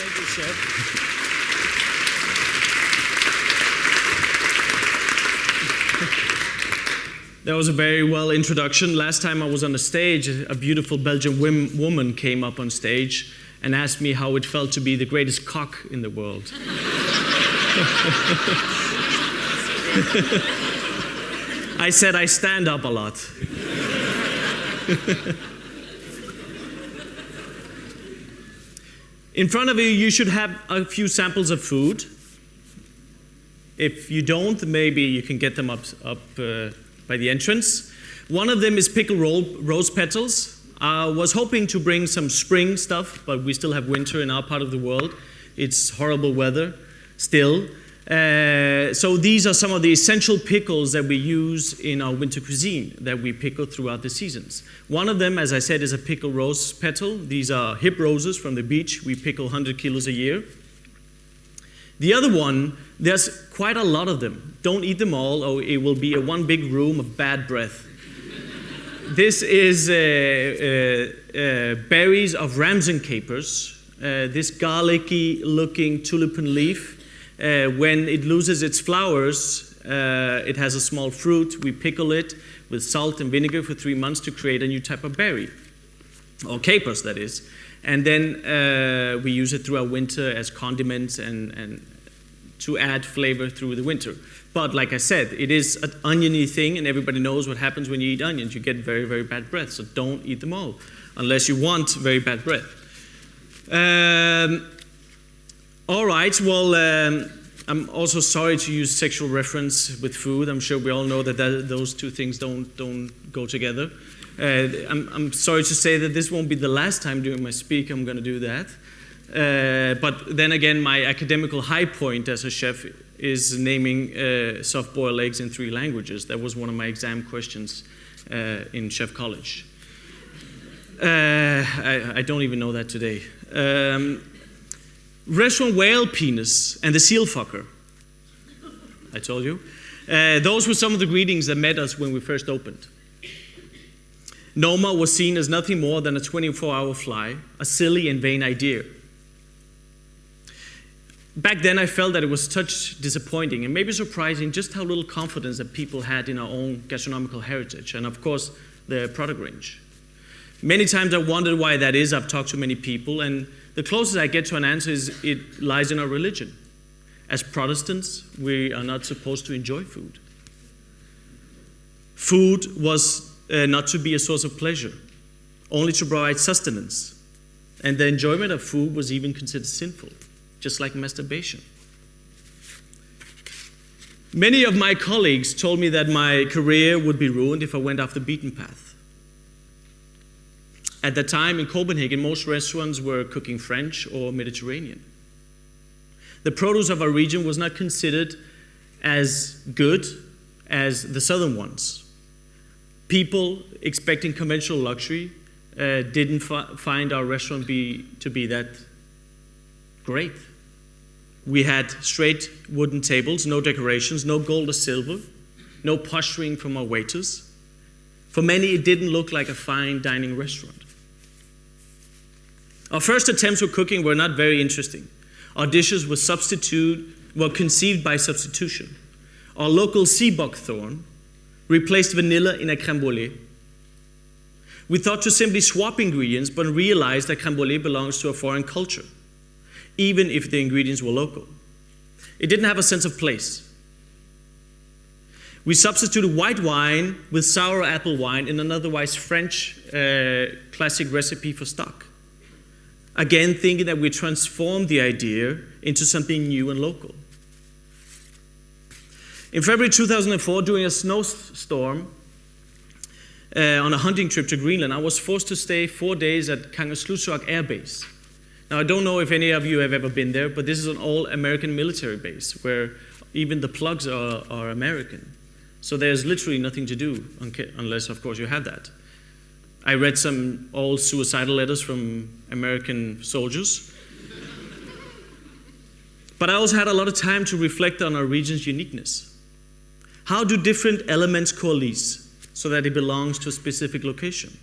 Thank you, Chef. That was a very well introduction. Last time I was on the stage, a beautiful Belgian woman came up on stage and asked me how it felt to be the greatest cock in the world. I said I stand up a lot. In front of you, you should have a few samples of food. If you don't, maybe you can get them up by the entrance. One of them is pickled rose petals. I was hoping to bring some spring stuff, but we still have winter in our part of the world. It's horrible weather still. So these are some of the essential pickles that we use in our winter cuisine that we pickle throughout the seasons. One of them, as I said, is a pickled rose petal. These are hip roses from the beach. We pickle 100 kilos a year. The other one, there's quite a lot of them. Don't eat them all, or it will be one big room of bad breath. This is berries of ramson capers. This garlicky-looking tulipan leaf. When it loses its flowers, it has a small fruit. We pickle it with salt and vinegar for 3 months to create a new type of berry, or capers, that is. And then we use it throughout winter as condiments and to add flavor through the winter. But like I said, it is an oniony thing, and everybody knows what happens when you eat onions. You get very, very bad breath, so don't eat them all, unless you want very bad breath. All right, well, I'm also sorry to use sexual reference with food. I'm sure we all know that those two things don't go together. I'm sorry to say that this won't be the last time during my speak I'm going to do that. But then again, my academical high point as a chef is naming soft-boiled eggs in 3 languages. That was one of my exam questions in Chef College. I don't even know that today. Restaurant whale penis and the seal fucker. I told you. Those were some of the greetings that met us when we first opened. Noma was seen as nothing more than a 24-hour fly, a silly and vain idea. Back then, I felt that it was such disappointing and maybe surprising just how little confidence that people had in our own gastronomical heritage and, of course, the product range. Many times I wondered why that is. I've talked to many people, and the closest I get to an answer is it lies in our religion. As Protestants, we are not supposed to enjoy food. Food was not to be a source of pleasure, only to provide sustenance. And the enjoyment of food was even considered sinful, just like masturbation. Many of my colleagues told me that my career would be ruined if I went off the beaten path. At that time in Copenhagen, most restaurants were cooking French or Mediterranean. The produce of our region was not considered as good as the southern ones. People expecting conventional luxury didn't find our restaurant to be that great. We had straight wooden tables, no decorations, no gold or silver, no posturing from our waiters. For many, it didn't look like a fine dining restaurant. Our first attempts at cooking were not very interesting. Our dishes were conceived by substitution. Our local sea buckthorn replaced vanilla in a crème brûlée. We thought to simply swap ingredients, but realized that crème brûlée belongs to a foreign culture, even if the ingredients were local. It didn't have a sense of place. We substituted white wine with sour apple wine in an otherwise French classic recipe for stock. Again, thinking that we transformed the idea into something new and local. In February 2004, during a snowstorm on a hunting trip to Greenland, I was forced to stay 4 days at Kangerlussuaq Air Base. Now, I don't know if any of you have ever been there, but this is an all-American military base where even the plugs are American. So there's literally nothing to do unless, of course, you have that. I read some old suicidal letters from American soldiers. But I also had a lot of time to reflect on our region's uniqueness. How do different elements coalesce so that it belongs to a specific location?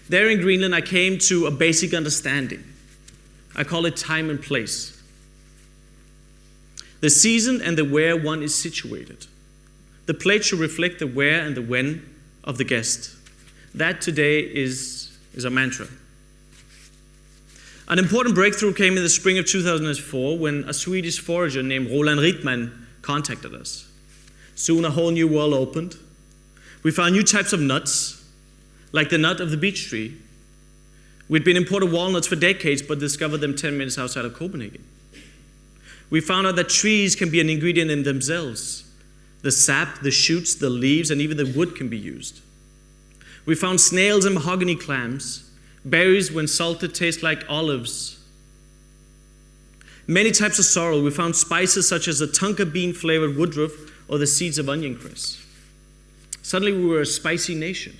There in Greenland, I came to a basic understanding. I call it time and place. The season and the where one is situated. The plate should reflect the where and the when of the guest. That today is our mantra. An important breakthrough came in the spring of 2004 when a Swedish forager named Roland Rittman contacted us. Soon a whole new world opened. We found new types of nuts, like the nut of the beech tree. We'd been importing walnuts for decades, but discovered them 10 minutes outside of Copenhagen. We found out that trees can be an ingredient in themselves. The sap, the shoots, the leaves, and even the wood can be used. We found snails and mahogany clams. Berries, when salted, taste like olives. Many types of sorrel. We found spices such as the tonka bean-flavored woodruff or the seeds of onion cress. Suddenly we were a spicy nation.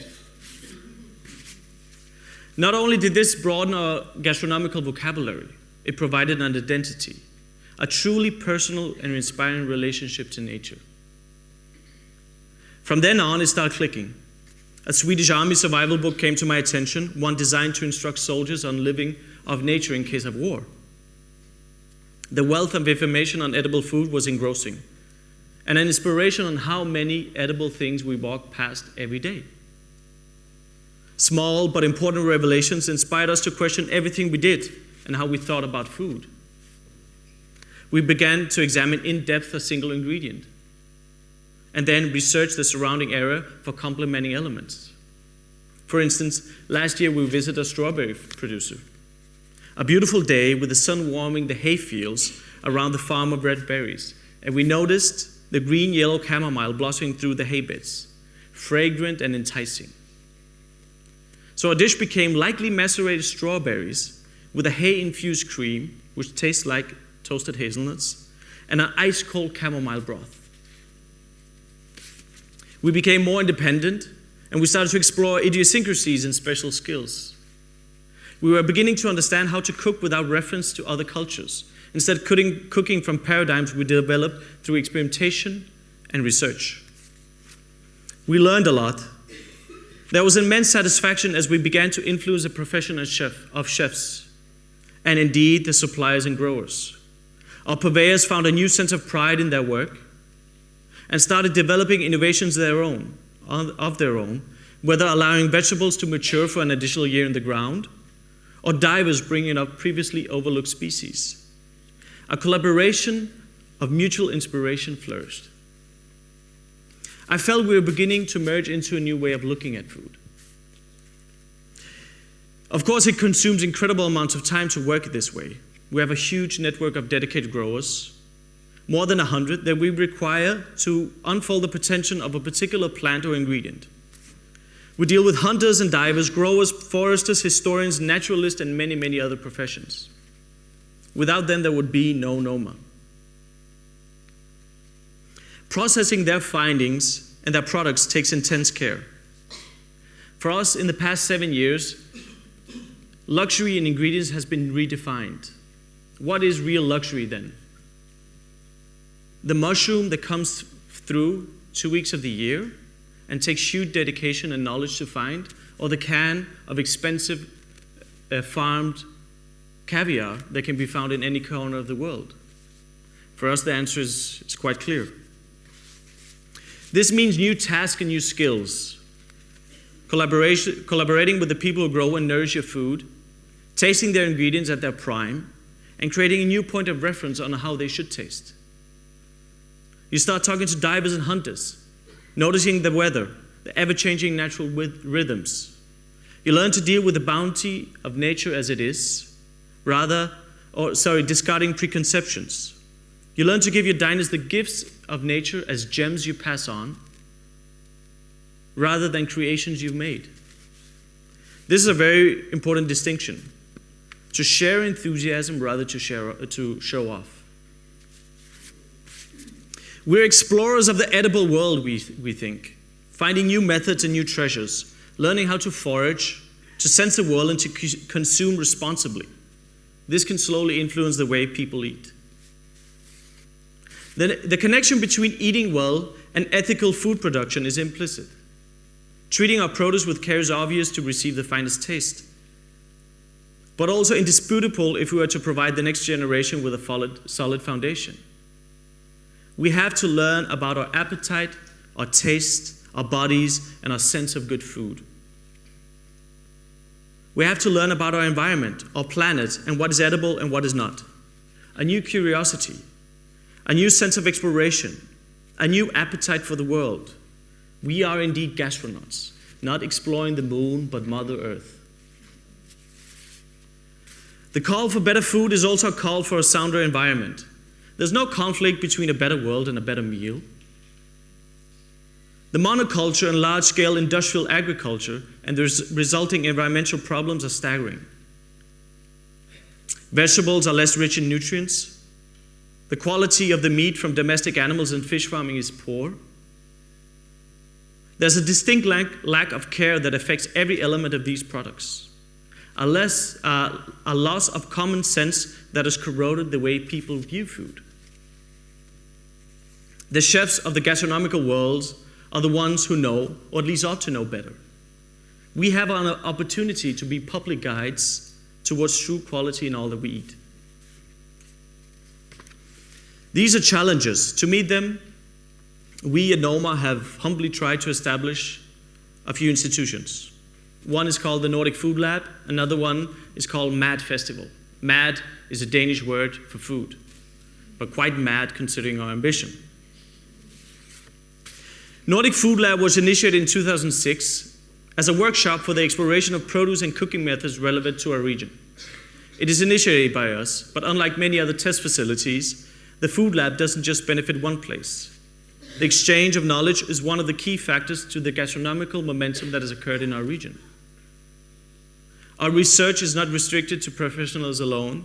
Not only did this broaden our gastronomical vocabulary, it provided an identity, a truly personal and inspiring relationship to nature. From then on, it started clicking. A Swedish Army survival book came to my attention, one designed to instruct soldiers on living off nature in case of war. The wealth of information on edible food was engrossing, and an inspiration on how many edible things we walk past every day. Small but important revelations inspired us to question everything we did and how we thought about food. We began to examine in depth a single ingredient, and then research the surrounding area for complementing elements. For instance, last year we visited a strawberry producer. A beautiful day with the sun warming the hay fields around the farm of red berries, and we noticed the green-yellow chamomile blossoming through the hay beds, fragrant and enticing. So our dish became lightly macerated strawberries with a hay-infused cream, which tastes like toasted hazelnuts, and an ice-cold chamomile broth. We became more independent, and we started to explore idiosyncrasies and special skills. We were beginning to understand how to cook without reference to other cultures, instead cooking from paradigms we developed through experimentation and research. We learned a lot. There was immense satisfaction as we began to influence the profession of chefs, and indeed the suppliers and growers. Our purveyors found a new sense of pride in their work and started developing innovations of their own, whether allowing vegetables to mature for an additional year in the ground, or divers bringing up previously overlooked species. A collaboration of mutual inspiration flourished. I felt we were beginning to merge into a new way of looking at food. Of course, it consumes incredible amounts of time to work this way. We have a huge network of dedicated growers, more than 100, that we require to unfold the potential of a particular plant or ingredient. We deal with hunters and divers, growers, foresters, historians, naturalists, and many, many other professions. Without them, there would be no Noma. Processing their findings and their products takes intense care. For us, in the past 7 years, luxury in ingredients has been redefined. What is real luxury then? The mushroom that comes through 2 weeks of the year and takes huge dedication and knowledge to find, or the can of expensive farmed caviar that can be found in any corner of the world? For us, the answer is quite clear. This means new tasks and new skills. Collaborating with the people who grow and nourish your food, tasting their ingredients at their prime, and creating a new point of reference on how they should taste. You start talking to divers and hunters, noticing the weather, the ever-changing natural rhythms. You learn to deal with the bounty of nature as it is, discarding preconceptions. You learn to give your diners the gifts of nature as gems you pass on, rather than creations you've made. This is a very important distinction. To share enthusiasm rather to show off. We're explorers of the edible world, we think, finding new methods and new treasures, learning how to forage, to sense the world, and to consume responsibly. This can slowly influence the way people eat. The connection between eating well and ethical food production is implicit. Treating our produce with care is obvious to receive the finest taste. but also indisputable if we are to provide the next generation with a solid foundation. We have to learn about our appetite, our taste, our bodies, and our sense of good food. We have to learn about our environment, our planet, and what is edible and what is not. A new curiosity, a new sense of exploration, a new appetite for the world. We are indeed gastronauts, not exploring the moon, but Mother Earth. The call for better food is also a call for a sounder environment. There's no conflict between a better world and a better meal. The monoculture and large-scale industrial agriculture and the resulting environmental problems are staggering. Vegetables are less rich in nutrients. The quality of the meat from domestic animals and fish farming is poor. There's a distinct lack of care that affects every element of these products. A loss of common sense that has corroded the way people view food. The chefs of the gastronomical world are the ones who know, or at least ought to know better. We have an opportunity to be public guides towards true quality in all that we eat. These are challenges. To meet them, we at Noma have humbly tried to establish a few institutions. One is called the Nordic Food Lab, another one is called MAD Festival. MAD is a Danish word for food, but quite mad considering our ambition. Nordic Food Lab was initiated in 2006 as a workshop for the exploration of produce and cooking methods relevant to our region. It is initiated by us, but unlike many other test facilities, the Food Lab doesn't just benefit one place. The exchange of knowledge is one of the key factors to the gastronomical momentum that has occurred in our region. Our research is not restricted to professionals alone,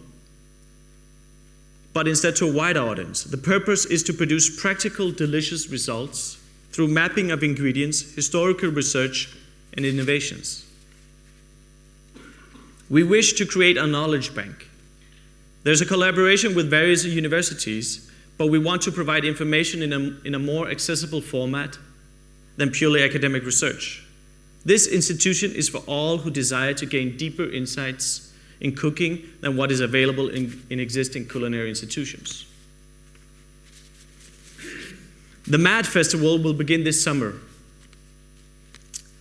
but instead to a wider audience. The purpose is to produce practical, delicious results through mapping of ingredients, historical research, and innovations. We wish to create a knowledge bank. There's a collaboration with various universities, but we want to provide information in a more accessible format than purely academic research. This institution is for all who desire to gain deeper insights in cooking than what is available in existing culinary institutions. The MAD Festival will begin this summer.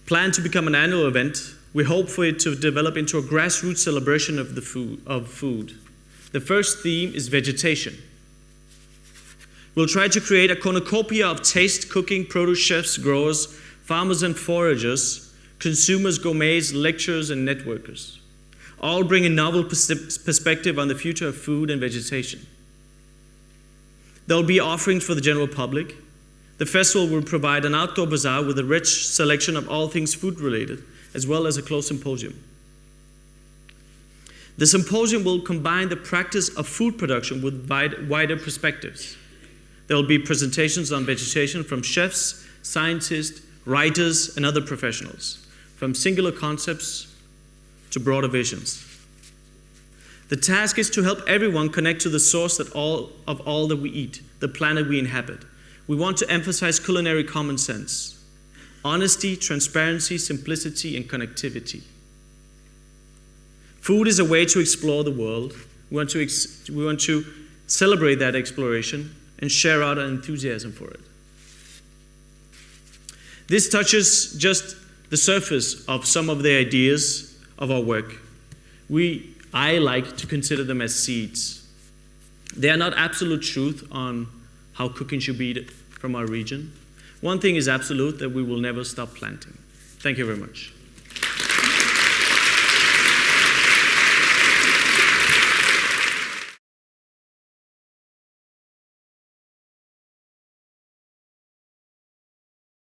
Planned to become an annual event, we hope for it to develop into a grassroots celebration of food. The first theme is vegetation. We'll try to create a cornucopia of taste, cooking, produce chefs, growers, farmers and foragers, consumers, gourmets, lecturers, and networkers. All bring a novel perspective on the future of food and vegetation. There will be offerings for the general public. The festival will provide an outdoor bazaar with a rich selection of all things food-related, as well as a closed symposium. The symposium will combine the practice of food production with wider perspectives. There will be presentations on vegetation from chefs, scientists, writers, and other professionals, from singular concepts to broader visions. The task is to help everyone connect to the source of all that we eat, the planet we inhabit. We want to emphasize culinary common sense, honesty, transparency, simplicity, and connectivity. Food is a way to explore the world. We want to celebrate that exploration and share our enthusiasm for it. This touches just the surface of some of the ideas of our work. I like to consider them as seeds. They are not absolute truth on how cooking should be from our region. One thing is absolute, that we will never stop planting. Thank you very much.